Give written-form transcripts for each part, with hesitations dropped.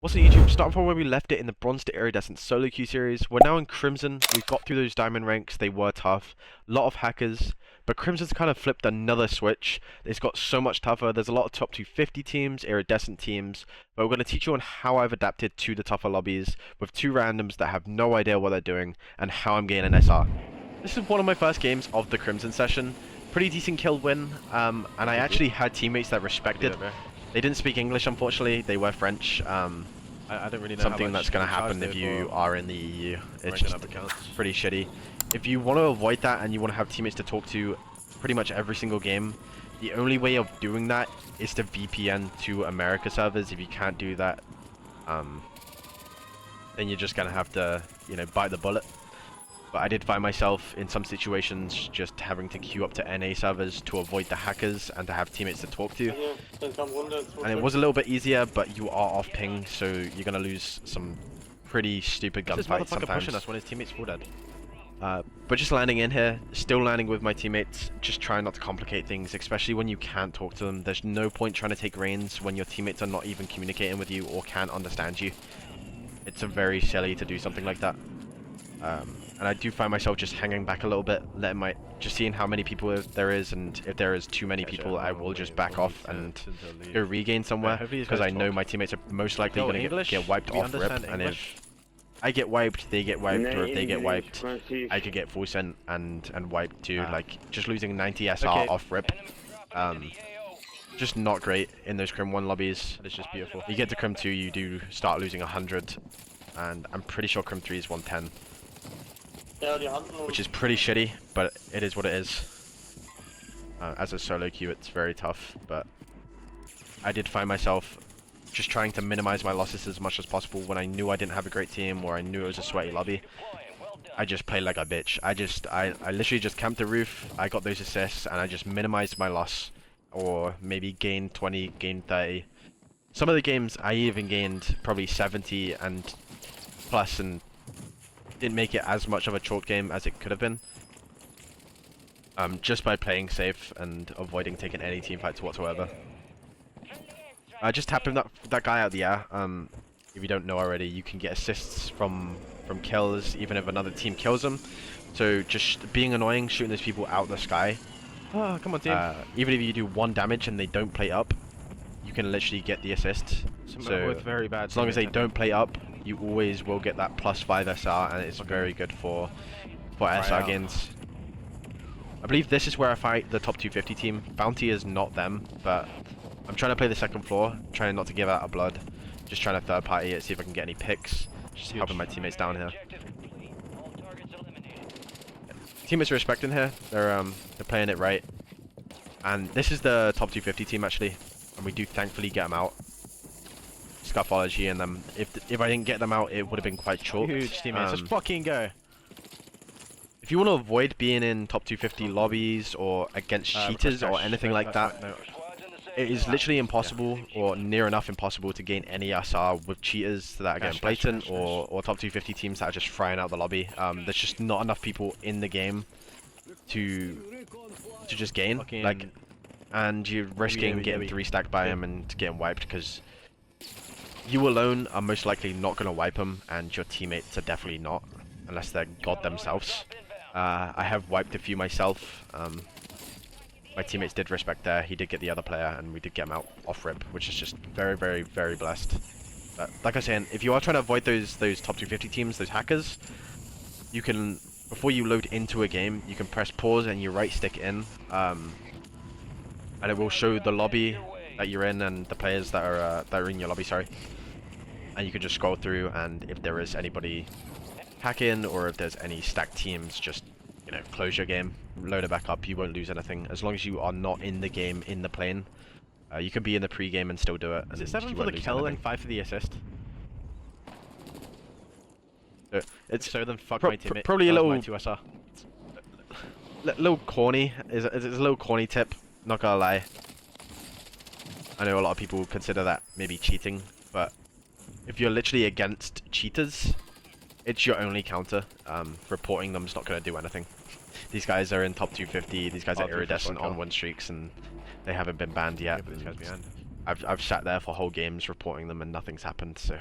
What's up YouTube? Starting from where we left it in the Bronze to Iridescent solo queue series, we're now in Crimson. We've got through those diamond ranks, they were tough. A lot of hackers, but Crimson's kind of flipped another switch. It's got so much tougher. There's a lot of top 250 teams, Iridescent teams, but we're going to teach you on how I've adapted to the tougher lobbies with two randoms that have no idea what they're doing and how I'm getting an SR. This is one of my first games of the Crimson session. Pretty decent kill win, and I actually had teammates that respected. They didn't speak English, unfortunately. They were French. I don't really know Something that's going to happen if you are in the EU. It's just pretty shitty. If you want to avoid that and you want to have teammates to talk to pretty much every single game, the only way of doing that is to VPN to America servers. If you can't do that, then you're just going to have to, bite the bullet. But I did find myself in some situations just having to queue up to NA servers to avoid the hackers and to have teammates to talk to. And it was a little bit easier, but you are off ping, so you're gonna lose some pretty stupid gunfights sometimes. Pushing us when his teammates fall dead. But just landing in here, still landing with my teammates, just trying not to complicate things, especially when you can't talk to them. There's no point trying to take reins when your teammates are not even communicating with you or can't understand you. It's very silly to do something like that. And I do find myself just hanging back a little bit, just seeing how many people there is, and if there is too many people, I will just back off and go regain somewhere, because I know my teammates are most likely going to get wiped off rip, and if I get wiped, they get wiped, or if they get wiped, I could get full sent and wiped too, like just losing 90 SR off rip. Just not great in those Crim 1 lobbies. It's just beautiful. You get to Crim 2, you do start losing 100, and I'm pretty sure Crim 3 is 110. Which is pretty shitty, but it is what it is. As a solo queue, it's very tough, but I did find myself just trying to minimize my losses as much as possible when I knew I didn't have a great team or I knew it was a sweaty lobby. I just played like a bitch. I literally just camped the roof, I got those assists, and I just minimized my loss, or maybe gained 20, gained 30. Some of the games I even gained probably 70 and plus, and didn't make it as much of a chalk game as it could have been. Just by playing safe and avoiding taking any team fights whatsoever. Just tapping that guy out the air. If you don't know already, you can get assists from kills even if another team kills them. So just being annoying, shooting those people out the sky. Oh, come on, team. Even if you do 1 damage and they don't play up, you can literally get the assist. So very bad as long as they don't play up, you always will get that +5 SR, and it's very good for SR gains. I believe this is where I fight the top 250 team. Bounty is not them, but I'm trying to play the second floor, trying not to give out a blood. Just trying to third party it, see if I can get any picks. Just helping my teammates down here. Teammates are respecting here. They're playing it right. And this is the top 250 team actually, and we do thankfully get them out. Scuffology and them. If I didn't get them out, it would have been quite chalk. Huge teammates. Just fucking go. If you want to avoid being in top 250 lobbies or against cheaters or anything like that, it is literally impossible or near enough impossible to gain any SR with cheaters that are getting blatant or top 250 teams that are just frying out the lobby. There's just not enough people in the game to just gain. And you're risking getting 3-stacked by him and getting wiped because you alone are most likely not going to wipe them, and your teammates are definitely not, unless they're god themselves. I have wiped a few myself. My teammates did respect there. He did get the other player, and we did get him out off rip, which is just very, very, very blessed. But like I was saying, if you are trying to avoid those top 250 teams, those hackers, you can, before you load into a game, you can press pause and you right stick in, and it will show the lobby that you're in and the players that are in your lobby, sorry. And you can just scroll through, and if there is anybody hacking or if there's any stacked teams, just close your game, load it back up. You won't lose anything as long as you are not in the game in the plane. You can be in the pre-game and still do it. Is it 7 for the kill and 5 for the assist? So then fuck my teammate. Probably a little little corny. It's a little corny tip. Not gonna lie. I know a lot of people consider that maybe cheating, but if you're literally against cheaters, it's your only counter. Reporting them's not going to do anything. These guys are in top 250, these guys are iridescent on win streaks, and they haven't been banned yet. These guys behind. I've sat there for whole games reporting them and nothing's happened. So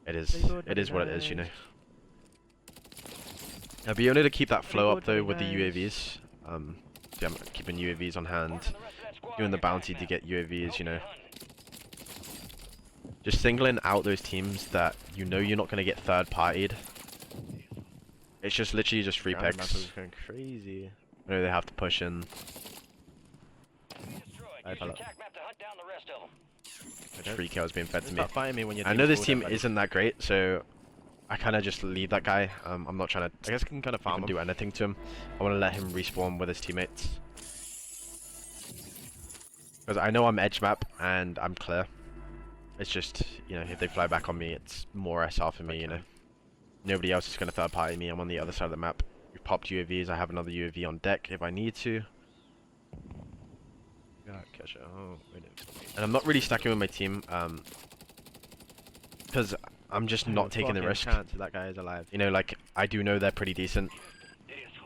it is what it is, you know. I'll be able to keep that flow up though with the UAVs. See, I'm keeping UAVs on hand, doing the bounty to get UAVs, you know. Just singling out those teams that you know you're not going to get third-partied. It's just literally just free picks. Going crazy. I know they have to push in. Free kills being fed to me. I know this team isn't that great, so I kind of just leave that guy. I'm not trying to. I guess I can kind of farm do anything to him. I want to let him respawn with his teammates because I know I'm edge map and I'm clear. It's just, you know, if they fly back on me, it's more SR for me, you know. Nobody else is going to third party me. I'm on the other side of the map. We've popped UAVs. I have another UAV on deck if I need to. And I'm not really stacking with my team, because I'm just not taking the risk. That guy is alive. You know, like, I do know they're pretty decent,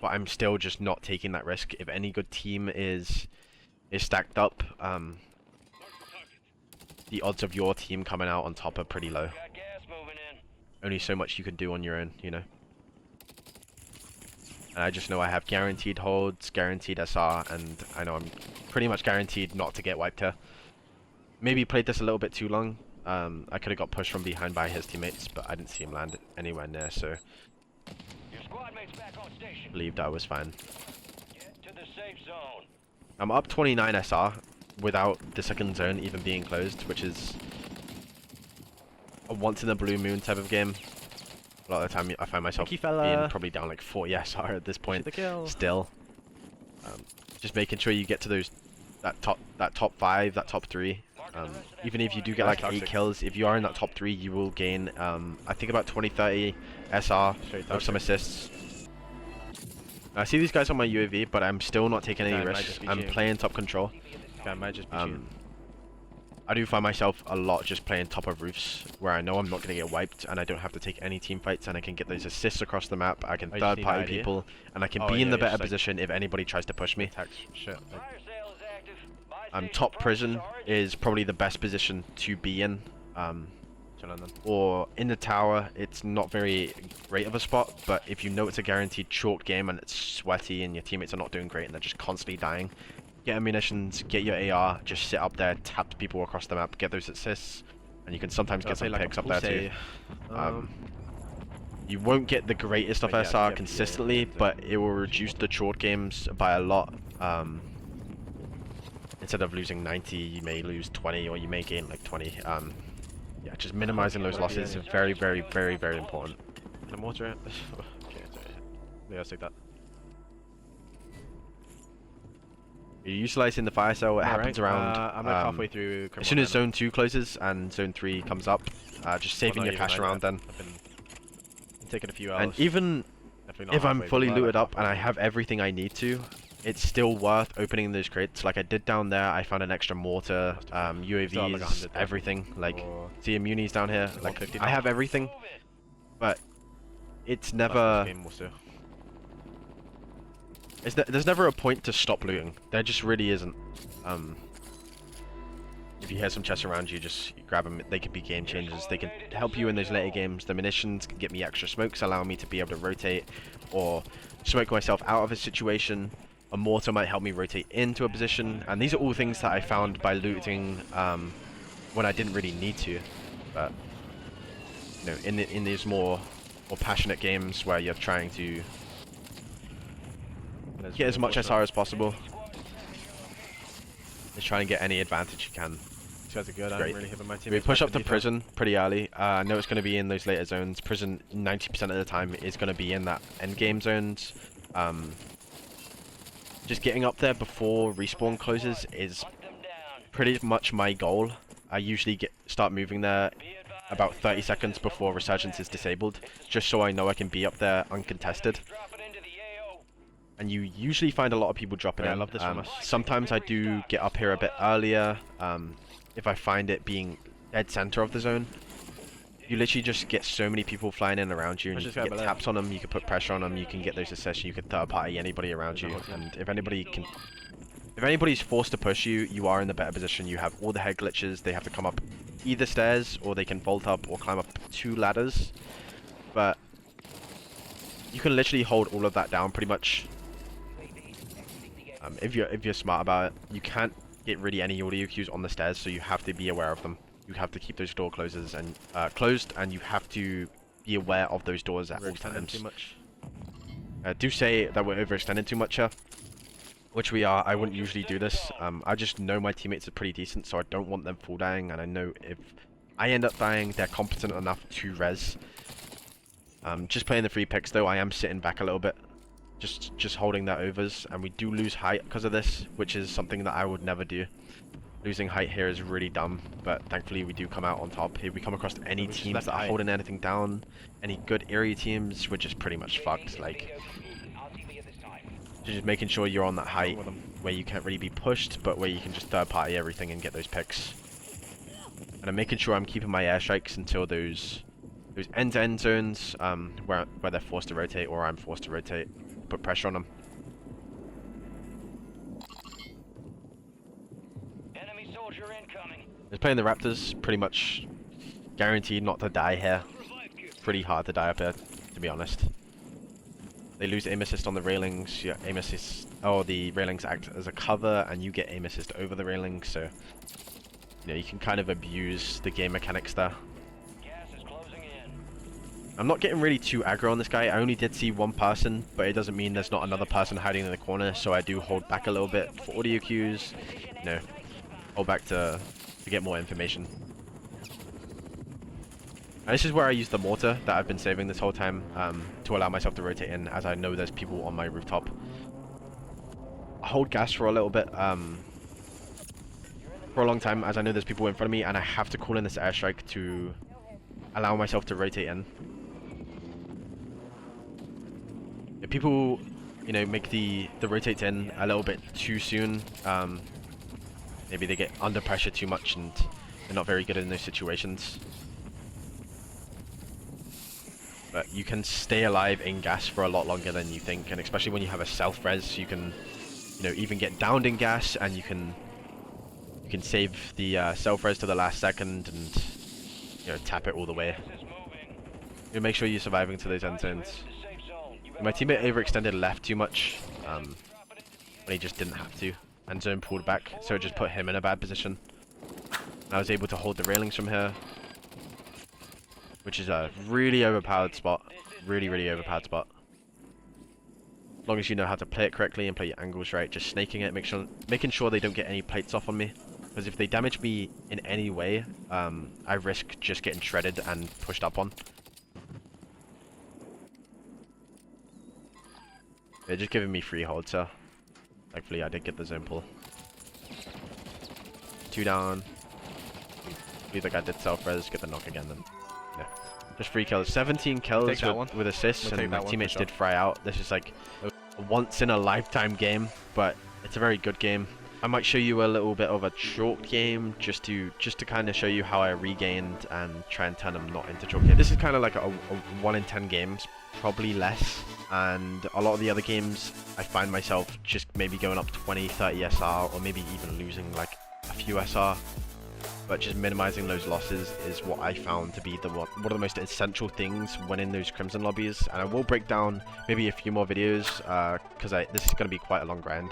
but I'm still just not taking that risk. If any good team is stacked up, the odds of your team coming out on top are pretty low. Only so much you can do on your own, you know. And I just know I have guaranteed holds, guaranteed SR, and I know I'm pretty much guaranteed not to get wiped here. Maybe played this a little bit too long. I could have got pushed from behind by his teammates, but I didn't see him land anywhere near, so believed I was fine. I'm up 29 SR without the second zone even being closed, which is a once in a blue moon type of game. A lot of the time I find myself being probably down like 40 SR at this point still. Just making sure you get to those that top 5, that top 3. Even if you do get like 8 kills, if you are in that top 3, you will gain I think about 20-30 SR with some assists. I see these guys on my UAV, but I'm still not taking any risks. I'm playing top control. I do find myself a lot just playing top of roofs, where I know I'm not going to get wiped, and I don't have to take any team fights, and I can get those assists across the map. I can third party people, and I can be in the better position if anybody tries to push me. Top prison is probably the best position to be in. Or in the tower, it's not very great of a spot, but if you know it's a guaranteed short game and it's sweaty and your teammates are not doing great and they're just constantly dying, get ammunitions, get your AR, just sit up there, tap people across the map, get those assists, and you can sometimes get some picks up there too. You won't get the greatest of SR consistently, but it will reduce the short games by a lot. Instead of losing 90, you may lose 20, or you may gain like 20. Yeah, just minimizing those losses is very, very, very, very important. Can I mortar it? Okay, sorry. Yeah, I'll take that. You're utilizing the fire cell. It happens around. I'm like halfway through. As soon as Zone 2 closes and Zone 3 comes up, just saving your cash around then. I've been taking a few hours. And even if I'm fully looted up and I have everything I need to, it's still worth opening those crates. Like I did down there, I found an extra mortar, UAVs, everything. Like, see immunis down here. Like, I have everything, but it's never. There's never a point to stop looting. There just really isn't. If you hear some chests around you, just grab them. They could be game changers. They can help you in those later games. The munitions can get me extra smokes, allow me to be able to rotate or smoke myself out of a situation. A mortar might help me rotate into a position, and these are all things that I found by looting when I didn't really need to. But you know, in these more passionate games where you're trying to get as much SR as possible, just trying to get any advantage you can. These guys are good. I'm really hitting my team. We push up to prison pretty early. I know it's going to be in those later zones. Prison 90% of the time is going to be in that endgame zones. Just getting up there before respawn closes is pretty much my goal. I usually start moving there about 30 seconds before resurgence is disabled, just so I know I can be up there uncontested. And you usually find a lot of people dropping in. I love this from us. Sometimes I do get up here a bit earlier, if I find it being dead center of the zone. You literally just get so many people flying in around you, and you can get taps on them, you can put pressure on them, you can get those assists, you can third party anybody around you, and if If anybody's forced to push you, you are in the better position. You have all the head glitches. They have to come up either stairs, or they can vault up or climb up 2 ladders. But you can literally hold all of that down pretty much. If you're smart about it, you can't get really any audio cues on the stairs, so you have to be aware of them. You have to keep those door closed, and you have to be aware of those doors at all times. Too much. Do say that we're overextending too much here, which we are. I wouldn't usually do this. I just know my teammates are pretty decent, so I don't want them full dying, and I know if I end up dying, they're competent enough to res. Just playing the free picks though, I am sitting back a little bit, just holding that overs, and we do lose height because of this, which is something that I would never do. Losing height here is really dumb, but thankfully we do come out on top. If we come across any teams that are holding anything down, any good area teams, we're just pretty much fucked. Like, just making sure you're on that height where you can't really be pushed, but where you can just third party everything and get those picks. And I'm making sure I'm keeping my airstrikes until those end-to-end zones where they're forced to rotate, or I'm forced to rotate, put pressure on them. Just playing the Raptors, pretty much guaranteed not to die here. Pretty hard to die up here, to be honest. They lose aim assist on the railings. Yeah, aim assist. Oh, the railings act as a cover, and you get aim assist over the railings. So, you know, you can kind of abuse the game mechanics there. I'm not getting really too aggro on this guy. I only did see one person, but it doesn't mean there's not another person hiding in the corner. So I do hold back a little bit for audio cues. You know, hold back to get more information. And this is where I use the mortar that I've been saving this whole time to allow myself to rotate in, as I know there's people on my rooftop. I hold gas for a little bit, for a long time, as I know there's people in front of me, and I have to call in this airstrike to allow myself to rotate in. If people, you know, make the rotate in a little bit too soon, maybe they get under pressure too much and they're not very good in those situations. But you can stay alive in gas for a lot longer than you think, and especially when you have a self-res, you can, you know, even get downed in gas, and you can save the self-res to the last second and, you know, tap it all the way. You make sure you're surviving to those end zones. My teammate overextended left too much when he just didn't have to, and zone pulled back, so it just put him in a bad position. And I was able to hold the railings from here, which is a really overpowered spot. Really overpowered spot. As long as you know how to play it correctly and play your angles right, just snaking it, making sure they don't get any plates off on me. Because if they damage me in any way, I risk just getting shredded and pushed up on. They're just giving me free hold, so thankfully I did get the zone pull. 2 down. Believe the guy did self-res, get the knock again then. Yeah. Just 3 kills. 17 kills with assists, and my teammates did fry out. This is like a once in a lifetime game, but it's a very good game. I might show you a little bit of a chalk game just to kind of show you how I regained and try and turn them not into chalk games. This is kind of like a 1 in 10 games, probably less. And a lot of the other games, I find myself just maybe going up 20, 30 SR, or maybe even losing like a few SR. But just minimizing those losses is what I found to be one of the most essential things when in those Crimson lobbies. And I will break down maybe a few more videos, because this is going to be quite a long grind.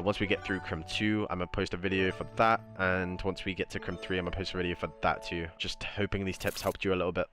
Once we get through Crim 2, I'm going to post a video for that, and once we get to Crim 3, I'm going to post a video for that too. Just hoping these tips helped you a little bit.